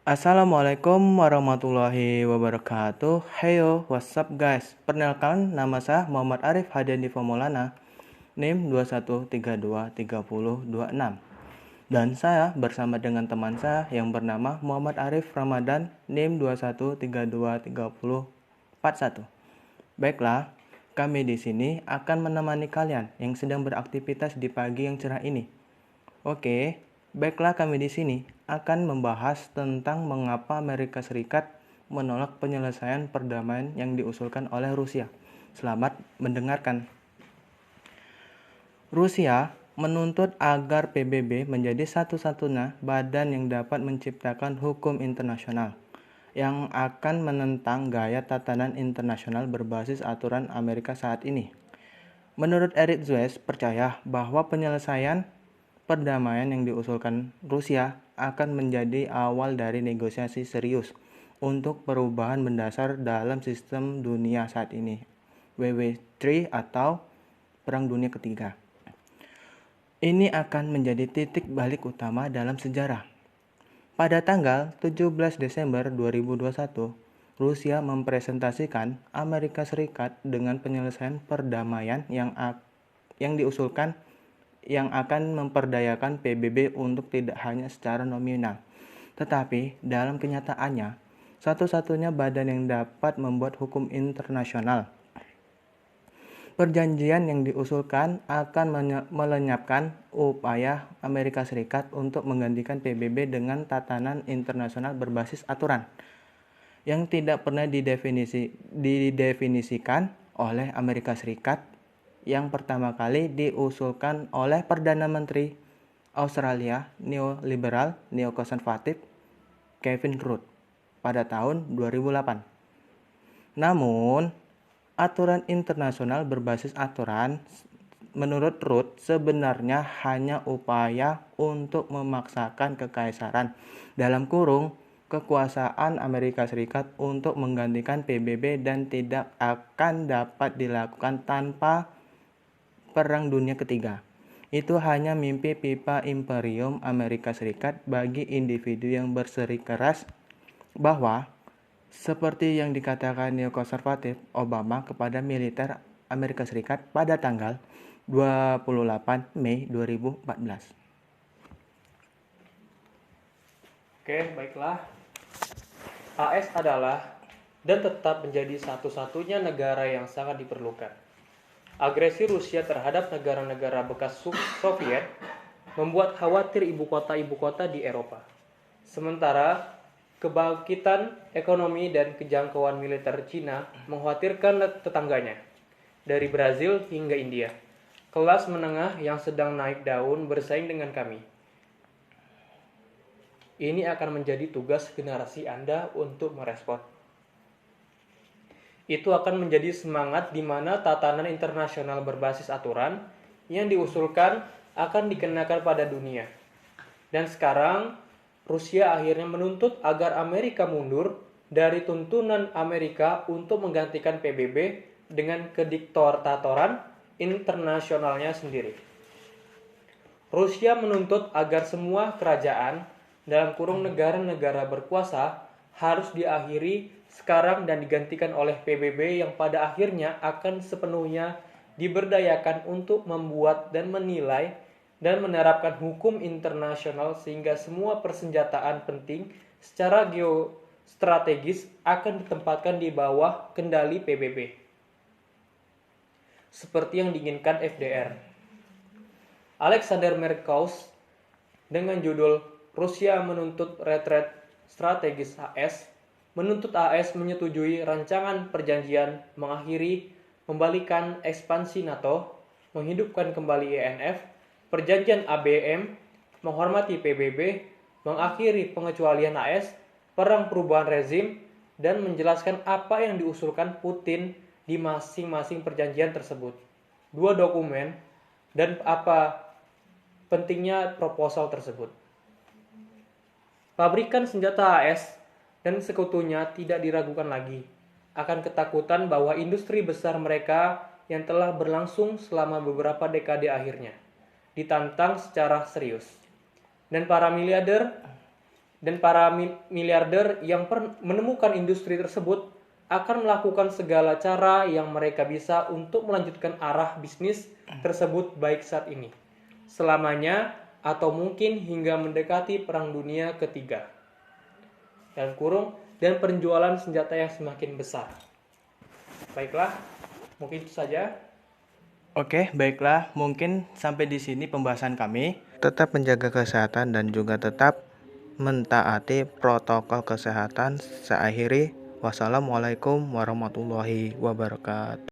Assalamualaikum warahmatullahi wabarakatuh. Heyo, what's up guys? Perkenalkan, nama saya Muhammad Arif Hadiandi Maulana, NIM 21323026. Dan saya bersama dengan teman saya yang bernama Muhammad Arif Ramadan, NIM 21323041. Baiklah, kami di sini akan menemani kalian yang sedang beraktivitas di pagi yang cerah ini. Oke, baiklah, kami di sini akan membahas tentang mengapa Amerika Serikat menolak penyelesaian perdamaian yang diusulkan oleh Rusia. Selamat mendengarkan. Rusia menuntut agar PBB menjadi satu-satunya badan yang dapat menciptakan hukum internasional yang akan menentang gaya tatanan internasional berbasis aturan Amerika saat ini. Menurut Eric Zwes percaya bahwa penyelesaian perdamaian yang diusulkan Rusia akan menjadi awal dari negosiasi serius untuk perubahan mendasar dalam sistem dunia saat ini, WW3 atau Perang Dunia Ketiga. Ini akan menjadi titik balik utama dalam sejarah. Pada tanggal 17 Desember 2021, Rusia mempresentasikan Amerika Serikat dengan penyelesaian perdamaian yang diusulkan yang akan memperdayakan PBB untuk tidak hanya secara nominal, tetapi dalam kenyataannya, satu-satunya badan yang dapat membuat hukum internasional. Perjanjian yang diusulkan akan melenyapkan upaya Amerika Serikat untuk menggantikan PBB dengan tatanan internasional berbasis aturan yang tidak pernah didefinisikan oleh Amerika Serikat, yang pertama kali diusulkan oleh Perdana Menteri Australia neoliberal neokonservatif Kevin Rudd pada tahun 2008. Namun, aturan internasional berbasis aturan menurut Rudd sebenarnya hanya upaya untuk memaksakan kekaisaran kekuasaan Amerika Serikat untuk menggantikan PBB dan tidak akan dapat dilakukan tanpa Perang Dunia Ketiga. Itu hanya mimpi pipa imperium Amerika Serikat bagi individu yang bersikeras bahwa, seperti yang dikatakan neokonservatif Obama kepada militer Amerika Serikat pada tanggal 28 Mei 2014. Oke, baiklah. AS adalah dan tetap menjadi satu-satunya negara yang sangat diperlukan. Agresi Rusia terhadap negara-negara bekas Soviet membuat khawatir ibu kota di Eropa. Sementara kebangkitan ekonomi dan kejangkauan militer Cina mengkhawatirkan tetangganya, dari Brazil hingga India. Kelas menengah yang sedang naik daun bersaing dengan kami. Ini akan menjadi tugas generasi Anda untuk merespon. Itu akan menjadi semangat di mana tatanan internasional berbasis aturan yang diusulkan akan dikenakan pada dunia. Dan sekarang, Rusia akhirnya menuntut agar Amerika mundur dari tuntunan Amerika untuk menggantikan PBB dengan kediktatoran internasionalnya sendiri. Rusia menuntut agar semua kerajaan dalam kurung negara-negara berkuasa harus diakhiri sekarang dan digantikan oleh PBB yang pada akhirnya akan sepenuhnya diberdayakan untuk membuat dan menilai dan menerapkan hukum internasional sehingga semua persenjataan penting secara geostrategis akan ditempatkan di bawah kendali PBB. Seperti yang diinginkan FDR. Alexander Merkous dengan judul Rusia menuntut retret strategis AS menuntut AS menyetujui rancangan perjanjian mengakhiri membalikan ekspansi NATO, menghidupkan kembali INF, perjanjian ABM, menghormati PBB, mengakhiri pengecualian AS, perang perubahan rezim, dan menjelaskan apa yang diusulkan Putin di masing-masing perjanjian tersebut. Dua dokumen dan apa pentingnya proposal tersebut. Pabrikan senjata AS dan sekutunya tidak diragukan lagi akan ketakutan bahwa industri besar mereka yang telah berlangsung selama beberapa dekade akhirnya ditantang secara serius. Dan para miliarder Dan para miliarder yang menemukan industri tersebut akan melakukan segala cara yang mereka bisa untuk melanjutkan arah bisnis tersebut baik saat ini, selamanya, atau mungkin hingga mendekati Perang Dunia Ketiga. Dan penjualan senjata yang semakin besar. Baiklah, mungkin itu saja. Oke, baiklah. Mungkin sampai di sini pembahasan kami. Tetap menjaga kesehatan dan juga tetap mentaati protokol kesehatan. Saya akhiri. Wassalamualaikum warahmatullahi wabarakatuh.